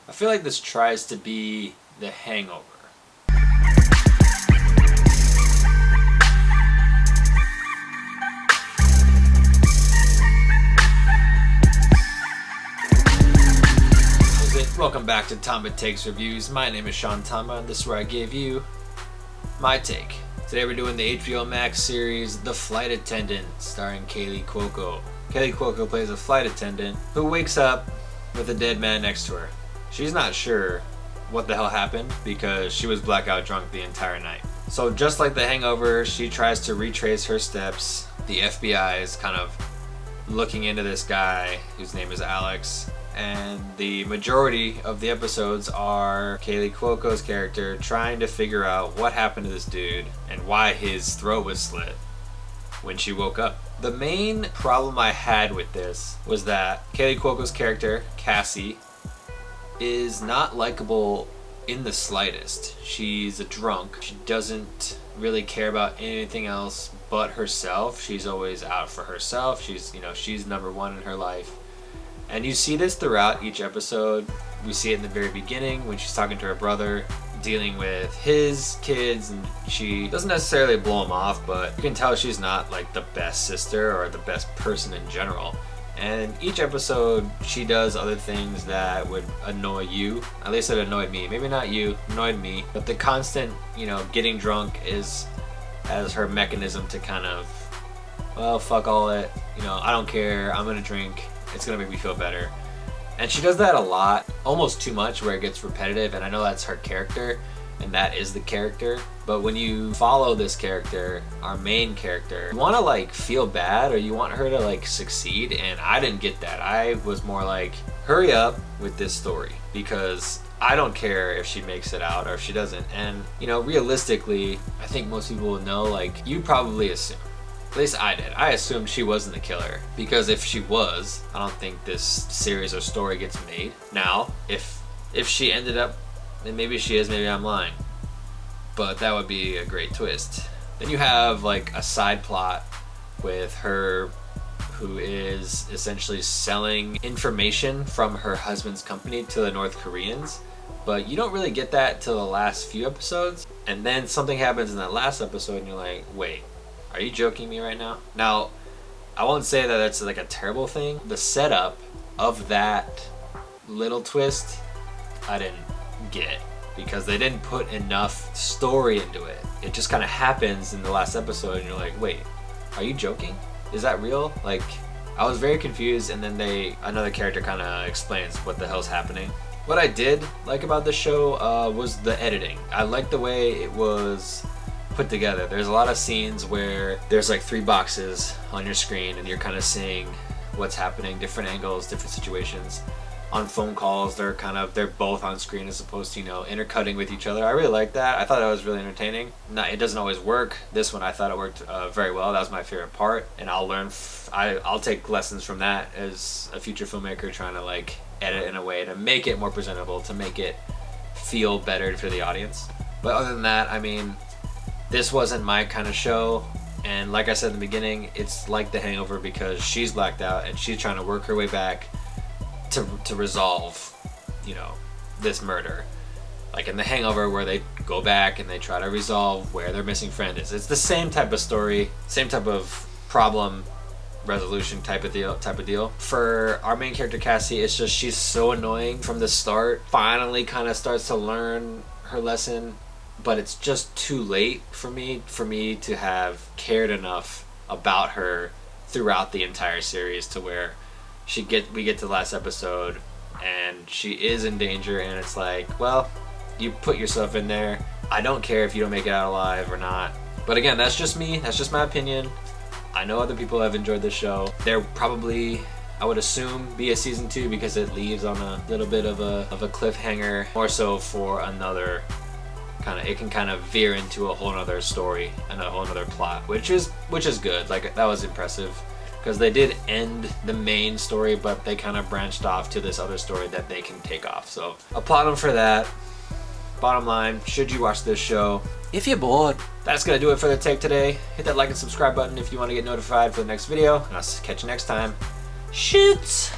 I feel like this tries to be The Hangover. Welcome back to Tamba Takes Reviews. My name is Sean Tamba, and this is where I give you my take. Today we're doing the HBO Max series The Flight Attendant, starring Kaley Cuoco. Kaley Cuoco plays a flight attendant who wakes up with a dead man next to her. She's not sure what the hell happened because she was blackout drunk the entire night. So just like The Hangover, she tries to retrace her steps. The FBI is kind of looking into this guy whose name is Alex. And the majority of the episodes are Kaley Cuoco's character trying to figure out what happened to this dude and why his throat was slit when she woke up. The main problem I had with this was that Kaley Cuoco's character, Cassie, is not likable in the slightest. She's a drunk. She doesn't really care about anything else but herself. She's always out for herself. She's number one in her life. And you see this throughout each episode. We see it in the very beginning when she's talking to her brother, dealing with his kids, and she doesn't necessarily blow him off, but you can tell she's not like the best sister or the best person in general. And each episode, she does other things that would annoy you. At least it annoyed me. Maybe not you, annoyed me. But the constant, getting drunk is as her mechanism to kind of, well, fuck all it. I don't care. I'm gonna drink. It's gonna make me feel better. And she does that a lot, almost too much, where it gets repetitive, and I know that's her character, and that is the character. But when you follow this character, our main character, you wanna feel bad, or you want her to succeed, and I didn't get that. I was more like, hurry up with this story, because I don't care if she makes it out or if she doesn't. And realistically, I think most people will know, you probably assume. At least I did. I assumed she wasn't the killer, because if she was, I don't think this series or story gets made. Now, if she ended up, and maybe she is, maybe I'm lying, but that would be a great twist. Then you have a side plot with her, who is essentially selling information from her husband's company to the North Koreans, but you don't really get that till the last few episodes, and then something happens in that last episode and you're like, wait, are you joking me right now? Now, I won't say that that's a terrible thing. The setup of that little twist, I didn't get, because they didn't put enough story into it. It just kind of happens in the last episode and you're like, wait, are you joking? Is that real? I was very confused, and then another character kind of explains what the hell's happening. What I did like about the show was the editing. I liked the way it was put together. There's a lot of scenes where there's 3 boxes on your screen and you're kind of seeing what's happening, different angles, different situations. On phone calls, they're both on screen as opposed to intercutting with each other. I really like that. I thought that was really entertaining. It doesn't always work. This one I thought it worked very well. That was my favorite part, and I'll take lessons from that as a future filmmaker, trying to edit in a way to make it more presentable, to make it feel better for the audience. But other than that, this wasn't my kind of show, and like I said in the beginning, it's like The Hangover because she's blacked out and she's trying to work her way back to resolve, this murder. Like in The Hangover, where they go back and they try to resolve where their missing friend is. It's the same type of story, same type of problem resolution type of deal. For our main character Cassie, it's just she's so annoying from the start. Finally kind of starts to learn her lesson, but it's just too late for me to have cared enough about her throughout the entire series to where we get to the last episode and she is in danger, and it's well, you put yourself in there. I don't care if you don't make it out alive or not. But again, that's just me. That's just my opinion. I know other people have enjoyed this show. There probably, I would assume, be a season 2 because it leaves on a little bit of a cliffhanger, more so for another it can veer into a whole other story and a whole other plot, which is good. That was impressive, because they did end the main story, but they kind of branched off to this other story that they can take off. So applaud them for that. Bottom line, should you watch this show? If you're bored. That's gonna do it for the take today. Hit that like and subscribe button if you want to get notified for the next video, and I'll catch you next time. Shoot!